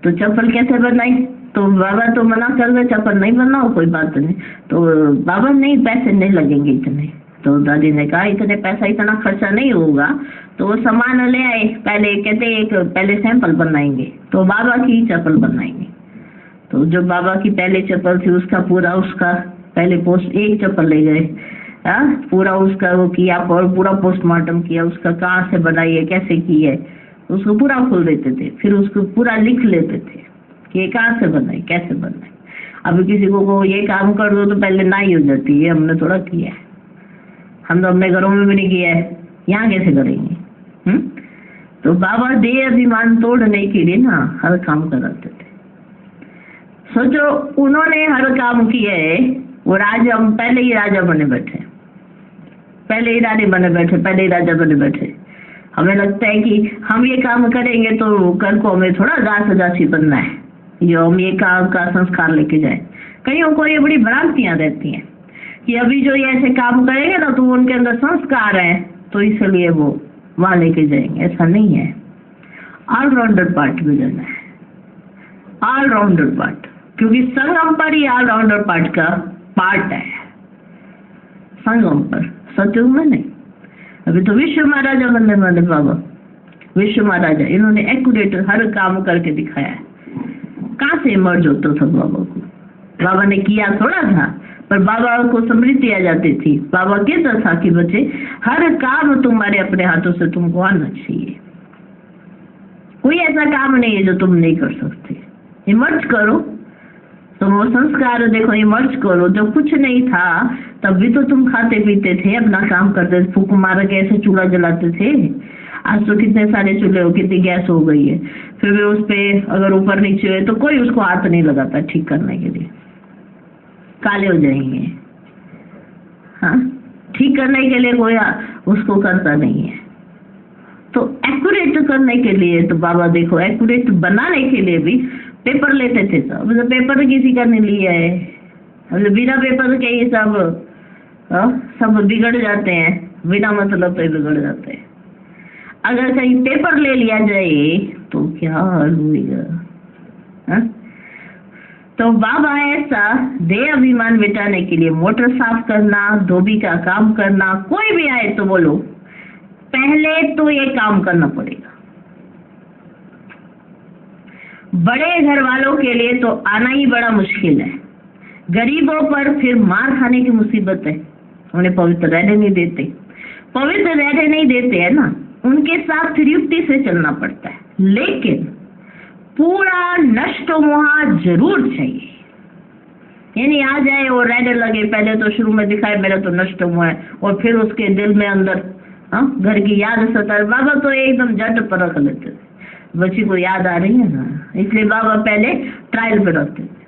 तो चप्पल कैसे बनाई? तो बाबा तो मना कर दे चप्पल नहीं बनाओ, कोई बात नहीं। तो बाबा नहीं पैसे नहीं लगेंगे इतने। तो दादी ने कहा इतने पैसा इतना खर्चा नहीं होगा, तो वो सामान ले आए। पहले कहते एक पहले सैंपल बनाएंगे, तो बाबा की चप्पल बनाएंगे। तो जो बाबा की पहले चप्पल थी उसका पूरा उसका पहले एक चप्पल ले गए, पूरा उसका वो किया और पूरा पोस्टमार्टम किया, उसका कहाँ से बनाई है कैसे की है उसको पूरा खोल देते थे। फिर उसको पूरा लिख लेते थे कि ये कहाँ से बनाई कैसे बनाई। अभी किसी को ये काम कर दो तो पहले ना ही हो जाती है, हमने थोड़ा किया है, हम तो अपने घरों में भी नहीं किया है, यहाँ कैसे करेंगे। तो बाबा देह अभिमान तोड़ने के लिए ना हर काम कराते थे। सोचो उन्होंने हर काम किया है, वो राजा पहले ही राजा बने बैठे, पहले ही रानी बने बैठे, पहले ही राजा बने बैठे। हमें लगता है कि हम ये काम करेंगे तो कल को हमें थोड़ा दासी बनना है, जो हम ये काम का संस्कार लेके जाए। कईयों को ये बड़ी भ्रांतियां रहती हैं कि अभी जो ये ऐसे काम करेंगे ना तो उनके अंदर संस्कार है तो इसलिए वो वहां लेके जाएंगे। ऐसा नहीं है, ऑलराउंडर पार्ट में जाना है, ऑलराउंडर पार्ट, क्योंकि संगम पर ही ऑलराउंडर पार्ट का पार्ट है, संगम पर, सतयुग में नहीं। अभी तो विश्व महाराजा बनने वाले बाबा, विश्व महाराजा, इन्होंने एक्यूरेट हर काम करके दिखाया है। कहाँ से इमर्ज होता था बाबा को? बाबा ने किया थोड़ा था, पर बाबा को समृद्धि आ जाती थी। बाबा कहता था कि बच्चे हर काम तुम्हारे अपने हाथों से तुमको आना चाहिए, कोई ऐसा काम नहीं है जो तुम नहीं कर सकते। इमर्ज करो, तुम वो संस्कार देखो, इमर्ज करो। जब कुछ नहीं था तब भी तो तुम खाते पीते थे, अपना काम करते थे, फूक मार के ऐसे चूल्हा जलाते थे। आज तो कितने सारे चूल्हे हो, कितनी गैस हो गई है, फिर भी उस पे अगर ऊपर नीचे हुए तो कोई उसको हाथ नहीं लगाता ठीक करने के लिए। काले हो जाएंगे। हाँ, ठीक करने के लिए कोई उसको करता नहीं है। तो एक्यूरेट करने के लिए तो बाबा देखो, एक्यूरेट बनाने के लिए भी पेपर लेते थे सब। मतलब पेपर किसी का नहीं लिया है, मतलब बिना पेपर के ये सब बिगड़ जाते हैं, बिना मतलब पे बिगड़ जाते हैं। अगर कहीं पेपर ले लिया जाए तो क्या हाल होगा। तो बाबा ऐसा देह अभिमान मिटाने के लिए मोटर साफ करना, धोबी का काम करना, कोई भी आए तो बोलो पहले तो ये काम करना पड़ेगा। बड़े घर वालों के लिए तो आना ही बड़ा मुश्किल है। गरीबों पर फिर मार खाने की मुसीबत है, उन्हें पवित्र रहने नहीं देते। पवित्र रहने नहीं देते है ना, उनके साथ युक्ति से चलना पड़ता है, लेकिन पूरा नष्ट मोहा जरूर चाहिए। यानी आ जाए और रहने लगे, पहले तो शुरू में दिखाए मेरा तो नष्ट मोह है, और फिर उसके दिल में अंदर घर की याद सताए। बाबा तो एकदम झट परख लेते थे, बच्ची को याद आ रही है ना, इसलिए बाबा पहले ट्रायल पे रखते थे।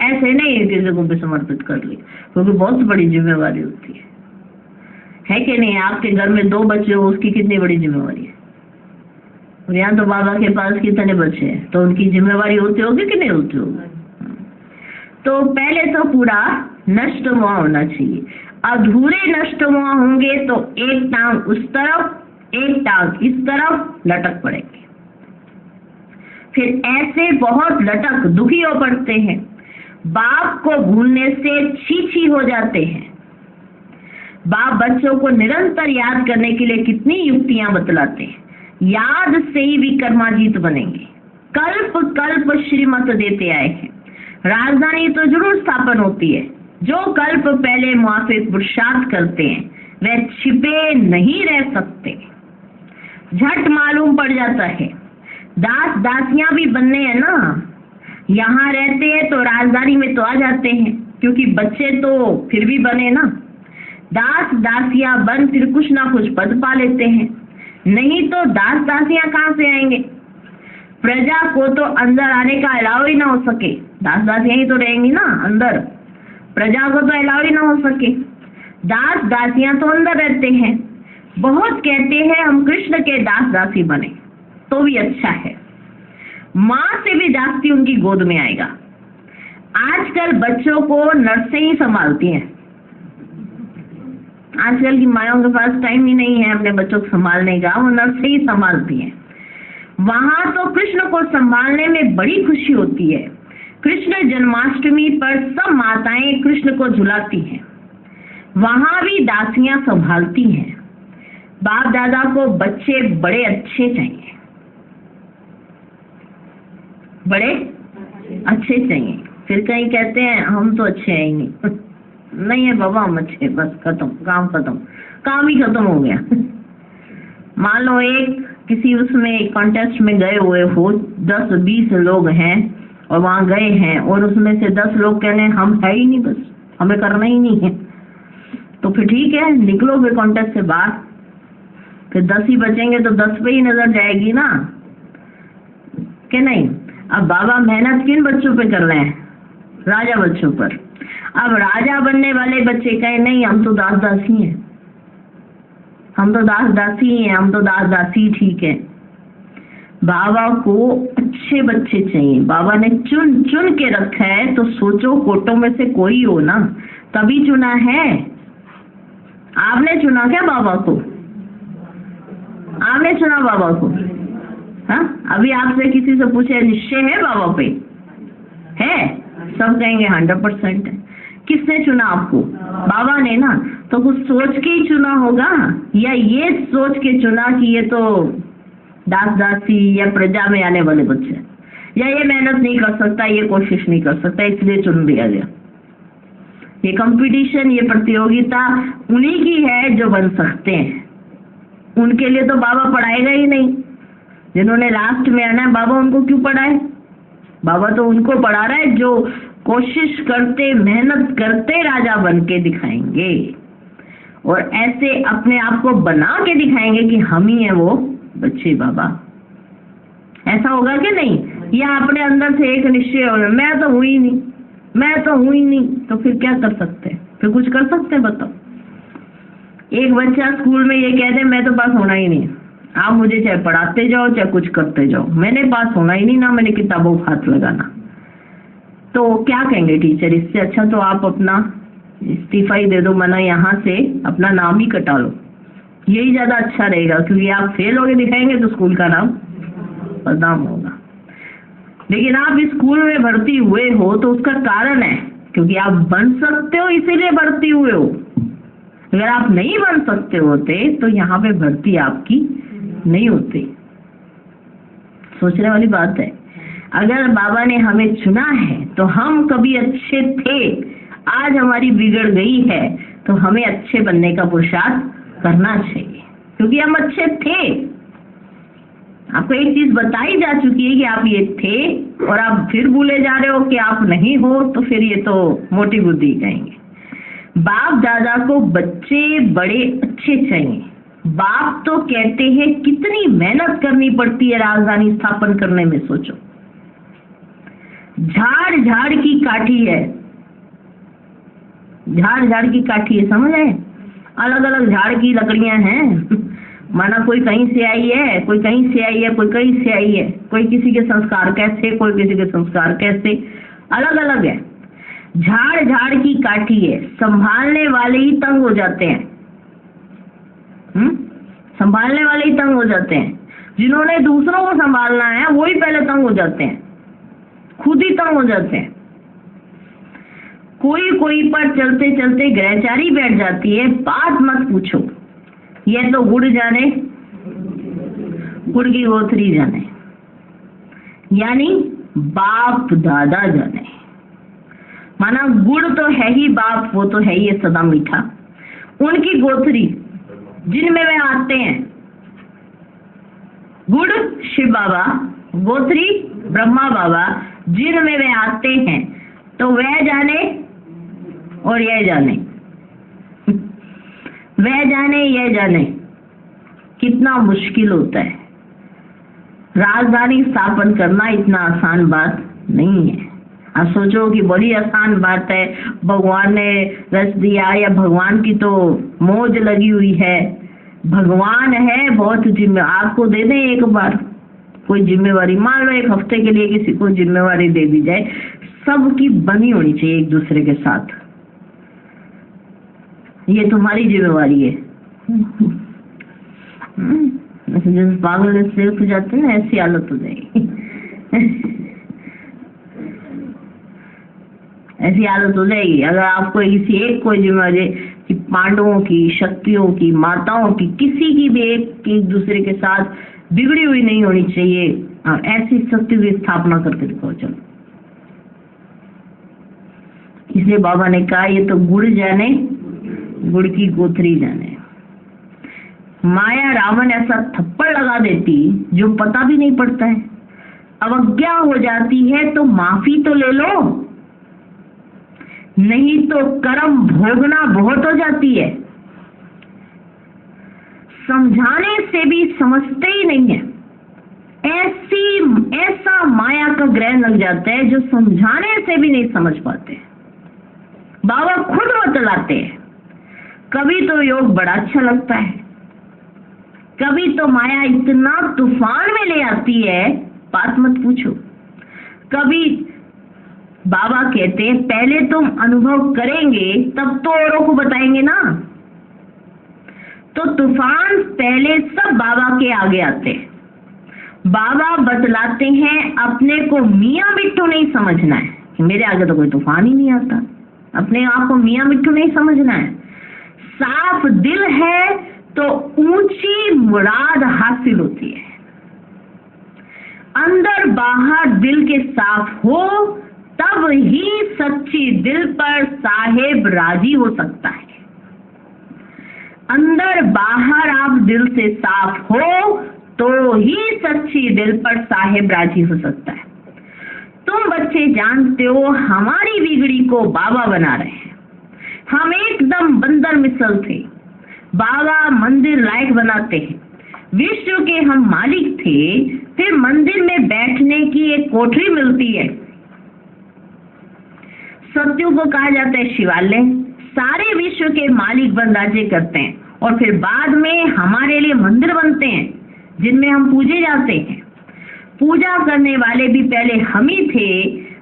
ऐसे नहीं किसी को भी समर्पित कर लिया, क्योंकि बहुत बड़ी जिम्मेवारी होती है कि नहीं। आपके घर में 2 बच्चे हो, उसकी कितनी बड़ी जिम्मेवारी है। और यहाँ तो बाबा के पास कितने बच्चे हैं, तो उनकी जिम्मेवारी होती होगी कि नहीं होती होगी। तो पहले तो पूरा नष्ट मोह होना चाहिए। अधूरे नष्ट मोह होंगे तो एक टांग उस तरफ, एक टांग इस तरफ लटक पड़ेंगे। फिर ऐसे बहुत लटक दुखी हो पड़ते हैं, बाप को भूलने से छी हो जाते हैं। बाप बच्चों को निरंतर याद करने के लिए कितनी युक्तियां बतलाते हैं। याद से ही विक्रमाजीत बनेंगे। कल्प कल्प श्रीमत देते आए हैं, राजधानी तो जरूर स्थापन होती है। जो कल्प पहले मुआफिक पुरुषार्थ करते हैं वह छिपे नहीं रह सकते, झट मालूम पड़ जाता है। दास दासियां भी बनने हैं ना, यहाँ रहते हैं तो राजधानी में तो आ जाते हैं, क्योंकि बच्चे तो फिर भी बने ना। दास दासियां बन फिर कुछ ना कुछ पद पा लेते हैं, नहीं तो दास दासियां कहाँ से आएंगे। प्रजा को तो अंदर आने का अलाव ही ना हो सके, दास दासियां ही तो रहेंगी ना अंदर, प्रजा को तो अलाव ही ना हो सके। दास दासियां तो अंदर रहते हैं। बहुत कहते हैं हम कृष्ण के दास दासी बने तो भी अच्छा है, माँ से भी जास्ती उनकी गोद में आएगा। आजकल बच्चों को नर्सें ही संभालती हैं। आजकल की मायों के पास टाइम ही नहीं है अपने बच्चों को संभालने का, वो नर्सें ही संभालती हैं। वहां तो कृष्ण को संभालने में बड़ी खुशी होती है। कृष्ण जन्माष्टमी पर सब माताएं कृष्ण को झुलाती हैं, वहां भी दासियां संभालती हैं। बाप दादा को बच्चे बड़े अच्छे चाहिए, बड़े अच्छे चाहिए। फिर कहीं कहते हैं हम तो अच्छे हैं ही नहीं, नहीं है बाबा हम अच्छे, बस खत्म, काम खत्म, काम ही खत्म हो गया। मान लो एक किसी उसमें कॉन्टेस्ट में गए हुए हो, 10-20 लोग हैं और वहां गए हैं, और उसमें से 10 लोग कहने हम है ही नहीं, बस हमें करना ही नहीं है। तो फिर ठीक है, निकलो फिर कॉन्टेस्ट से बाहर, फिर 10 ही बचेंगे तो 10 पे ही नजर जाएगी ना, कि नहीं। अब बाबा मेहनत किन बच्चों पे कर रहे हैं, राजा बच्चों पर। अब राजा बनने वाले बच्चे कहे नहीं हम तो दास दासी हैं, हम तो दास दासी हैं, हम तो दास दासी ठीक है। बाबा को अच्छे बच्चे चाहिए, बाबा ने चुन चुन के रखा है। तो सोचो कोटों में से कोई हो ना, तभी चुना है। आपने चुना क्या बाबा को? आपने चुना बाबा को? हाँ, अभी आपसे किसी से पूछे निश्चय है बाबा पे है, सब कहेंगे 100% है। किसने चुना आपको? बाबा ने ना। तो कुछ सोच के ही चुना होगा, या ये सोच के चुना कि ये तो दास दासी या प्रजा में आने वाले बच्चे, या ये मेहनत नहीं कर सकता, ये कोशिश नहीं कर सकता, इसलिए चुन दिया गया। ये कंपटीशन, ये प्रतियोगिता उन्हीं की है जो बन सकते हैं, उनके लिए तो बाबा पढ़ाएगा ही नहीं। जिन्होंने लास्ट में आना है, बाबा उनको क्यों पढ़ाए? बाबा तो उनको पढ़ा रहा है जो कोशिश करते, मेहनत करते राजा बन के दिखाएंगे, और ऐसे अपने आप को बना के दिखाएंगे कि हम ही है वो बच्चे बाबा। ऐसा होगा कि नहीं? या अपने अंदर से एक निश्चय होगा मैं तो हुई नहीं, मैं तो हूं ही नहीं, तो फिर क्या कर सकते हैं? फिर कुछ कर सकते हैं? बताओ। एक बच्चा स्कूल में ये कह दे मैं तो पास होना ही नहीं, आप मुझे चाहे पढ़ाते जाओ चाहे कुछ करते जाओ, मैंने पास होना ही नहीं, ना मैंने किताबों को हाथ लगाना, तो क्या कहेंगे टीचर? इससे अच्छा तो आप अपना इस्तीफा ही दे दो, मना यहाँ से अपना नाम ही कटा लो, यही ज्यादा अच्छा रहेगा, क्योंकि आप फेल होके दिखाएंगे तो स्कूल का नाम बदनाम होगा। लेकिन आप इस स्कूल में भर्ती हुए हो तो उसका कारण है, क्योंकि आप बन सकते हो इसीलिए भर्ती हुए हो। अगर आप नहीं बन सकते होते तो यहाँ पे भर्ती आपकी नहीं होती। सोचने वाली बात है। अगर बाबा ने हमें चुना है तो हम कभी अच्छे थे, आज हमारी बिगड़ गई है, तो हमें अच्छे बनने का पुरुषार्थ करना चाहिए, क्योंकि हम अच्छे थे। आपको एक चीज बताई जा चुकी है कि आप ये थे और आप फिर भूले जा रहे हो कि आप नहीं हो, तो फिर ये तो मोटी बुद्धि कहेंगे। बाप दादा को बच्चे बड़े अच्छे चाहिए। बाप तो कहते हैं कितनी मेहनत करनी पड़ती है राजधानी स्थापन करने में, सोचो। झाड़ झाड़ की काठी है, झाड़ झाड़ की काठी है, समझ आए? अलग अलग झाड़ की लकड़ियां हैं, माना कोई कहीं से आई है, कोई कहीं से आई है, कोई कहीं से आई है, कोई किसी के संस्कार कैसे, कोई किसी के संस्कार कैसे, अलग अलग है। झाड़ झाड़ की काठी है, संभालने वाले ही तंग हो जाते हैं। संभालने वाले ही तंग हो जाते हैं। जिन्होंने दूसरों को संभालना है वही पहले तंग हो जाते हैं, खुद ही तंग हो जाते हैं। कोई कोई पर चलते चलते ग्रहचारी बैठ जाती है, बात मत पूछो। ये तो गुड़ जाने गुड़ की गोथरी जाने, यानी बाप दादा जाने। माना गुड़ तो है ही बाप, वो तो है ही सदा मीठा। उनकी गोथरी जिनमें वे आते हैं, गुड़ शिव बाबा, गोथरी ब्रह्मा बाबा, जिनमें वे आते हैं, तो वह जाने और यह जाने, वह जाने यह जाने। कितना मुश्किल होता है। राजधानी स्थापन करना इतना आसान बात नहीं है। आप सोचो कि बड़ी आसान बात है, भगवान ने रच दिया, या भगवान की तो मौज लगी हुई है। भगवान है बहुत आपको दे दें एक बार कोई जिम्मेवारी, मान लो एक हफ्ते के लिए किसी को जिम्मेवारी दे दी जाए, सबकी बनी होनी चाहिए एक दूसरे के साथ। ये तुम्हारी जिम्मेवारी है। जिस पागल से उठ जाते हैं ना, ऐसी हालत हो जाएगी। ऐसी हालत हो जाएगी अगर आपको किसी एक कोई जिम्मेवारी कि पांडवों की, शक्तियों की, माताओं की, किसी की भी एक दूसरे के साथ बिगड़ी हुई नहीं होनी चाहिए। और ऐसी शक्ति की स्थापना करके दिखाओ। चलो, इसलिए बाबा ने कहा ये तो गुड़ जाने गुड़ की गोथरी जाने। माया रावण ऐसा थप्पड़ लगा देती जो पता भी नहीं पड़ता है। अवज्ञा हो जाती है तो माफी तो ले लो, नहीं तो कर्म भोगना बहुत हो जाती है। समझाने से भी समझते ही नहीं है। ऐसा माया का ग्रह लग जाता है जो समझाने से भी नहीं समझ पाते। बाबा खुद बतलाते हैं, कभी तो योग बड़ा अच्छा लगता है, कभी तो माया इतना तूफान में ले आती है, बात मत पूछो। कभी बाबा कहते हैं पहले तुम अनुभव करेंगे तब तो औरों को बताएंगे ना। तो तूफान पहले सब बाबा के आगे आते हैं। बाबा बतलाते हैं अपने को मियाँ मिट्टू नहीं समझना है कि मेरे आगे तो कोई तूफान ही नहीं आता। अपने आप को मियाँ मिट्टू नहीं समझना है। साफ दिल है तो ऊंची मुराद हासिल होती है। अंदर बाहर दिल के साफ हो तब ही सच्ची दिल पर साहेब राजी हो सकता है। अंदर बाहर आप दिल से साफ हो तो ही सच्ची दिल पर साहेब राजी हो सकता है। तुम बच्चे जानते हो हमारी बिगड़ी को बाबा बना रहे हैं। हम एकदम बंदर मिसल थे, बाबा मंदिर लायक बनाते हैं। विश्व के हम मालिक थे, फिर मंदिर में बैठने की एक कोठरी मिलती है। सत्यु को कहा जाता है शिवालय। सारे विश्व के मालिक बन राज्य करते हैं और फिर बाद में हमारे लिए मंदिर बनते हैं जिनमें हम पूजे जाते हैं। पूजा करने वाले भी पहले हम ही थे,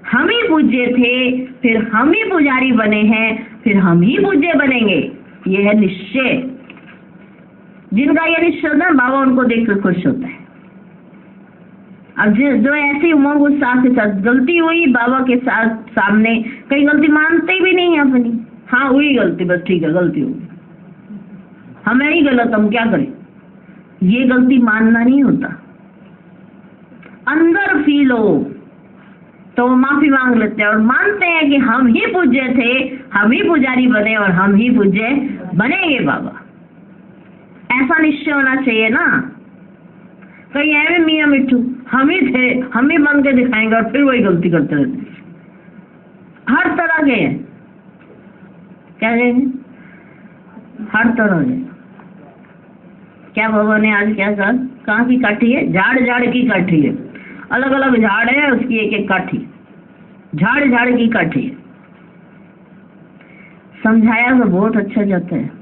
हम ही पूज्य थे, फिर हम ही पुजारी बने हैं, फिर हम ही पूज्य बनेंगे। ये है निश्चय। जिनका ये निश्चय होता है बाबा उनको देखकर खुश होता है। अब जो ऐसी उमंग उत्साह के साथ गलती हुई बाबा के साथ सामने, कई गलती मानते भी नहीं है अपनी। हाँ हुई गलती, बस ठीक है गलती हुई, हमें ही गलत, हम क्या करें। ये गलती मानना नहीं होता, अंदर फील हो तो माफी मांग लेते हैं और मानते हैं कि हम ही पूज्य थे, हम ही पुजारी बने और हम ही पूज्य बनेंगे बाबा। ऐसा निश्चय होना चाहिए ना। कहीं ऐसे मियाँ मिट्टू हम ही थे, हम ही बन के दिखाएंगे और फिर वही गलती करते रहते। हर तरह के हैं, क्या कहेंगे, हर तरह के। क्या बाबा ने आज क्या कहा, कहाँ की काठी है, झाड़ झाड़ की काठी है, अलग अलग झाड़ है उसकी एक एक काठी, झाड़ झाड़ की काठी है। समझाया तो बहुत अच्छा जाता है,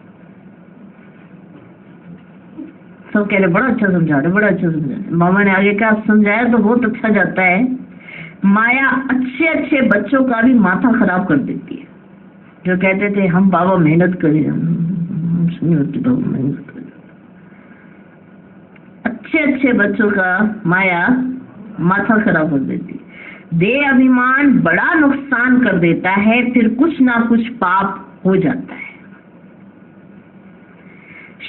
सब कह रहे बड़ा अच्छा समझा रहे, बड़ा अच्छा समझा रहे। मामा ने आगे क्या समझाया तो बहुत अच्छा जाता है। माया अच्छे अच्छे बच्चों का भी माथा खराब कर देती है। जो कहते थे हम बाबा मेहनत करें, नहीं होती बाबा मेहनत करें। अच्छे अच्छे बच्चों का माया माथा खराब कर देती है। देह अभिमान बड़ा नुकसान कर देता है, फिर कुछ ना कुछ पाप हो जाता है।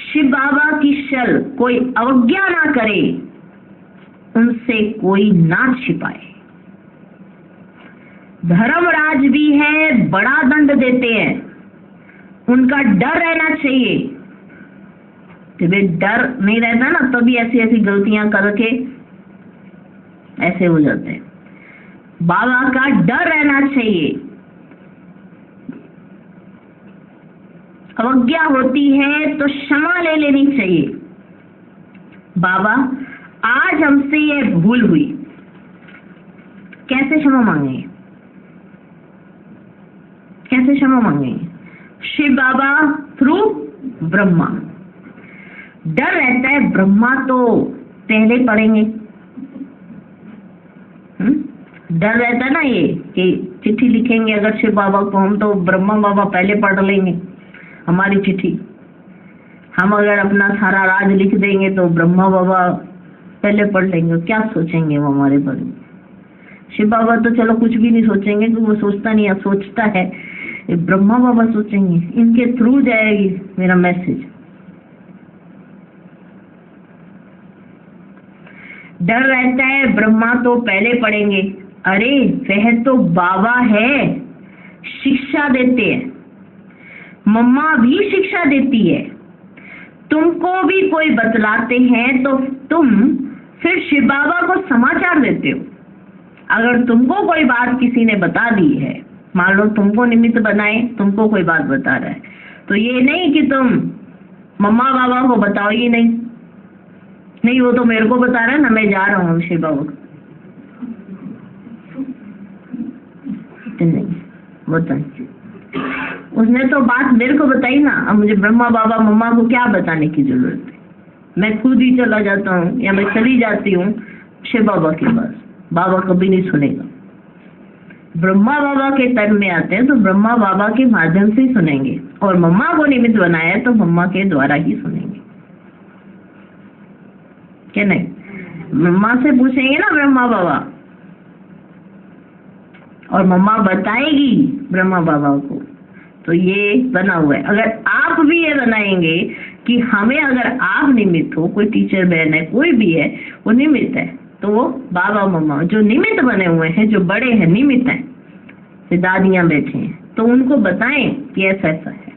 शिव बाबा की शल कोई अवज्ञा ना करे, उनसे कोई ना छिपाए। धर्मराज भी है, बड़ा दंड देते हैं, उनका डर रहना चाहिए। जब डर नहीं रहता ना तभी ऐसी ऐसी गलतियां करके ऐसे हो जाते हैं। बाबा का डर रहना चाहिए। अवज्ञा होती है तो क्षमा ले लेनी चाहिए। बाबा आज हमसे ये भूल हुई, कैसे क्षमा मांगेंगे, कैसे क्षमा मांगेंगे। शिव बाबा थ्रू ब्रह्मा। डर रहता है, ब्रह्मा तो पहले पढ़ेंगे। डर रहता है ना ये कि चिट्ठी लिखेंगे अगर शिव बाबा को हम, तो ब्रह्मा बाबा पहले पढ़ लेंगे हमारी चिट्ठी। हम अगर अपना सारा राज लिख देंगे तो ब्रह्मा बाबा पहले पढ़ लेंगे, क्या सोचेंगे वो हमारे बारे में। शिव बाबा तो चलो कुछ भी नहीं सोचेंगे क्योंकि वो सोचता नहीं है, सोचता है। ब्रह्मा बाबा सोचेंगे, इनके थ्रू जाएगी मेरा मैसेज। डर रहता है, ब्रह्मा तो पहले पढ़ेंगे। अरे वह तो बाबा है, शिक्षा देते हैं, मम्मा भी शिक्षा देती है। तुमको भी कोई बतलाते हैं तो तुम फिर शिव बाबा को समाचार देते हो। अगर तुमको कोई बात किसी ने बता दी है, मान लो तुमको निमित्त बनाए, तुमको कोई बात बता रहा है, तो ये नहीं कि तुम मम्मा बाबा को बताओ, ये नहीं वो तो मेरे को बता रहा है ना, मैं जा रहा हूँ शिव बाबा को। नहीं बताइए, उसने तो बात मेरे को बताई ना, अब मुझे ब्रह्मा बाबा मम्मा को क्या बताने की जरूरत है। मैं खुद ही चला जाता हूँ या मैं चली जाती हूँ शिव बाबा के पास, बाबा कभी नहीं सुनेगा। ब्रह्मा बाबा के तन में आते हैं तो ब्रह्मा बाबा के माध्यम से ही सुनेंगे, और मम्मा को निमित्त बनाया तो मम्मा के द्वारा ही सुनेंगे, क्या नहीं। मम्मा से पूछेंगे ना ब्रह्मा बाबा, और मम्मा बताएगी ब्रह्मा बाबा को। तो ये बना हुआ है। अगर आप भी ये बनाएंगे कि हमें, अगर आप निमित्त हो, कोई टीचर बहन है, कोई भी है, वो निमित्त है, तो वो बाबा मम्मा जो निमित्त बने हुए हैं, जो बड़े हैं, निमित्त हैं, दादियां बैठे हैं, तो उनको बताएं कि ऐसा ऐसा है,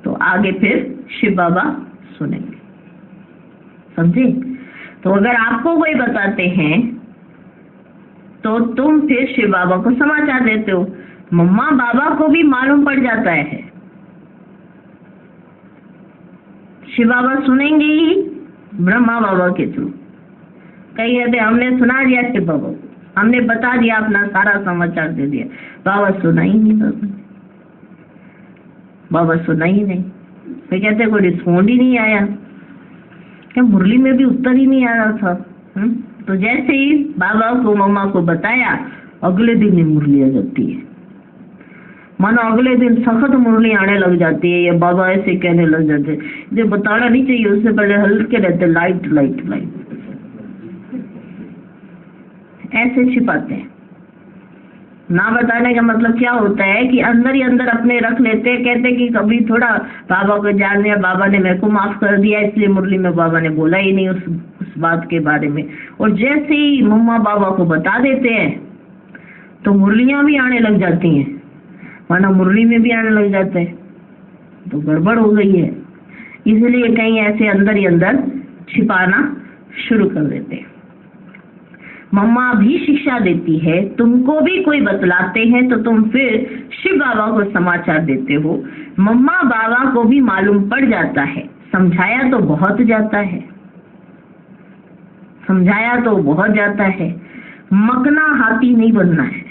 तो आगे फिर शिव बाबा सुनेंगे। समझे? तो अगर आपको कोई बताते हैं तो तुम फिर शिव बाबा को समाचार देते हो। मम्मा बाबा को भी मालूम पड़ जाता है, शिव बाबा सुनेंगे ही ब्रह्मा बाबा के थ्रू। कई कहते हमने सुना दिया शिव बाबा को, हमने बता दिया, अपना सारा समाचार दे दिया, बाबा सुना ही नहीं। बाबा सुना ही नहीं। वे कहते कोई रिस्पॉन्ड ही नहीं आया, क्या मुरली में भी उत्तर ही नहीं आ रहा था। तो जैसे ही बाबा को मम्मा को बताया, अगले दिन ही मुरली आ जाती है। मानो अगले दिन सख्त मुरली आने लग जाती है, या बाबा ऐसे कहने लग जाते हैं, ये बताना नहीं चाहिए, उससे पहले हल्के रहते, लाइट लाइट लाइट, ऐसे छिपाते हैं। ना बताने का मतलब क्या होता है कि अंदर ही अंदर अपने रख लेते हैं, कहते कि कभी थोड़ा बाबा को जान लिया, बाबा ने मेरे को माफ कर दिया, इसलिए मुरली में बाबा ने बोला ही नहीं उस बात के बारे में। और जैसे ही मम्मा बाबा को बता देते हैं तो मुरलियां भी आने लग जाती हैं, वरना मुरली में भी आने लग जाते हैं, तो गड़बड़ हो गई है। इसलिए कहीं ऐसे अंदर ही अंदर छिपाना शुरू कर देते हैं। मम्मा भी शिक्षा देती है, तुमको भी कोई बतलाते हैं तो तुम फिर शिव बाबा को समाचार देते हो। मम्मा बाबा को भी मालूम पड़ जाता है, समझाया तो बहुत जाता है, समझाया तो बहुत जाता है। मकना हाथी नहीं बनना है,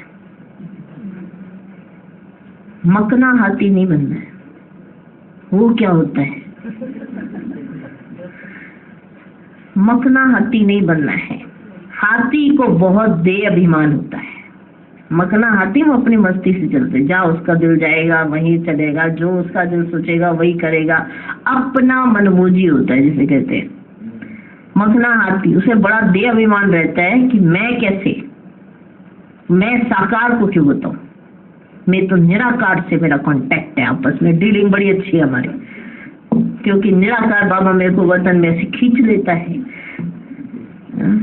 मकना हाथी नहीं बनना है। वो क्या होता है? मकना हाथी नहीं बनना है। हाथी को बहुत दे अभिमान होता है। मकना हाथी वो अपनी मस्ती से चलते, जहाँ उसका दिल जाएगा वहीं चलेगा, जो उसका दिल सोचेगा वही करेगा, अपना मनमोजी होता है जिसे कहते हैं। मकना हाथी, उसे बड़ा दे अभिमान रहता है कि मैं कैसे, मैं साकार को क्यों बताऊं, मैं तो निराकार से मेरा कांटेक्ट है, आपस में डीलिंग बड़ी अच्छी है हमारी, क्योंकि निराकार बाबा मेरे को वतन में से खींच लेता है।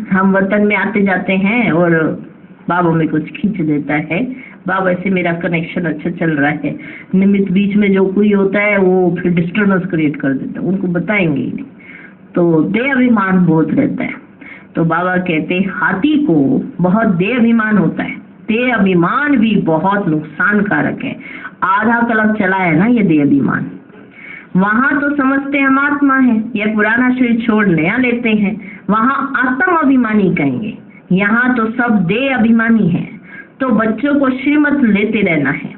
हम वतन में आते जाते हैं और बाबा में कुछ खींच देता है। बाबा से मेरा कनेक्शन अच्छा चल रहा है, निमित्त बीच में जो कोई होता है वो फिर डिस्टर्बेंस क्रिएट कर देता है, उनको बताएंगे ही नहीं, तो दे अभिमान बहुत रहता है। तो बाबा कहते हाथी को बहुत दे अभिमान होता है। दे अभिमान भी बहुत नुकसानकारक है। आधा कलप चला है ना ये दे अभिमान। वहां तो समझते हम आत्मा है, यह पुराना शरीर छोड़ नया लेते हैं, वहां आत्म अभिमानी कहेंगे, यहाँ तो सब दे अभिमानी है। तो बच्चों को श्रीमत लेते रहना है,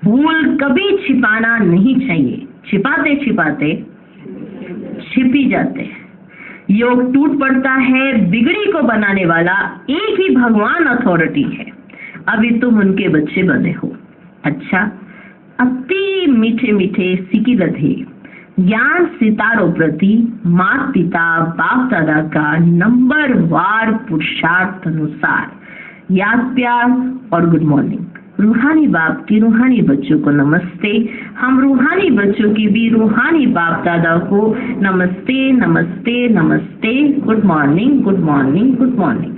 भूल कभी छिपाना नहीं चाहिए, छिपाते छिपाते छिपी जाते हैं। योग टूट पड़ता है, बिगड़ी को बनाने वाला एक ही भगवान अथॉरिटी है, अभी तुम उनके बच्चे बने हो। अच्छा, अति मीठे मीठे सिकी लधे ज्ञान सितारों प्रति माता पिता बाप दादा का नंबर वार पुरुषार्थ अनुसार याद प्यार और गुड मॉर्निंग। रूहानी बाप की रूहानी बच्चों को नमस्ते। हम रूहानी बच्चों की भी रूहानी बाप दादा को नमस्ते नमस्ते नमस्ते। Good morning good morning good morning.